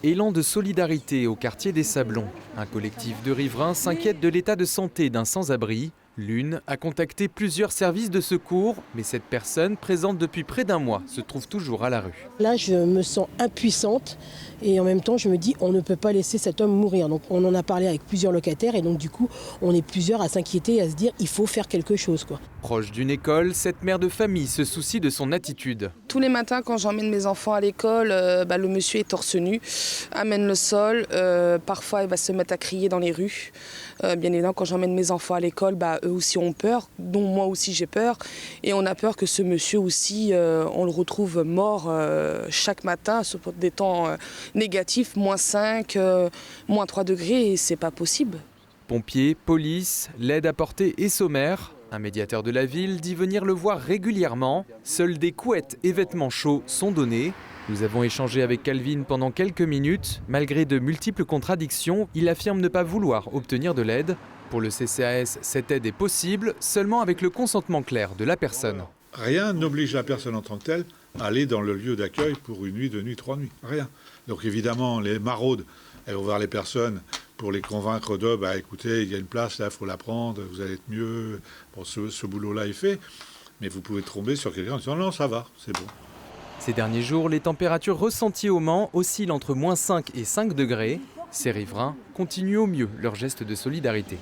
Élan de solidarité au quartier des Sablons. Un collectif de riverains s'inquiète de l'état de santé d'un sans-abri. L'une a contacté plusieurs services de secours, mais cette personne, présente depuis près d'un mois, se trouve toujours à la rue. Là, je me sens impuissante et en même temps, je me dis on ne peut pas laisser cet homme mourir. Donc on en a parlé avec plusieurs locataires et donc du coup, on est plusieurs à s'inquiéter et à se dire il faut faire quelque chose, quoi. Proche d'une école, cette mère de famille se soucie de son attitude. Tous les matins, quand j'emmène mes enfants à l'école, le monsieur est torse nu, amène le sol. Parfois, il va se mettre à crier dans les rues. Bien évidemment, quand j'emmène mes enfants à l'école, eux aussi ont peur, dont moi aussi j'ai peur. Et on a peur que ce monsieur aussi, on le retrouve mort chaque matin sur des temps négatifs, -5, -3 degrés, et c'est pas possible. Pompiers, police, l'aide apportée est sommaire. Un médiateur de la ville dit venir le voir régulièrement. Seuls des couettes et vêtements chauds sont donnés. Nous avons échangé avec Calvin pendant quelques minutes. Malgré de multiples contradictions, il affirme ne pas vouloir obtenir de l'aide. Pour le CCAS, cette aide est possible seulement avec le consentement clair de la personne. Rien n'oblige la personne en tant que telle à aller dans le lieu d'accueil pour une nuit, 2 nuits, 3 nuits. Rien. Donc évidemment, les maraudes, elles vont voir les personnes pour les convaincre de « écoutez, il y a une place là, il faut la prendre, vous allez être mieux. » Bon, ce boulot-là est fait, mais vous pouvez tomber sur quelqu'un en disant « non, ça va, c'est bon ». Ces derniers jours, les températures ressenties au Mans oscillent entre -5 et 5 degrés. Ces riverains continuent au mieux leur geste de solidarité.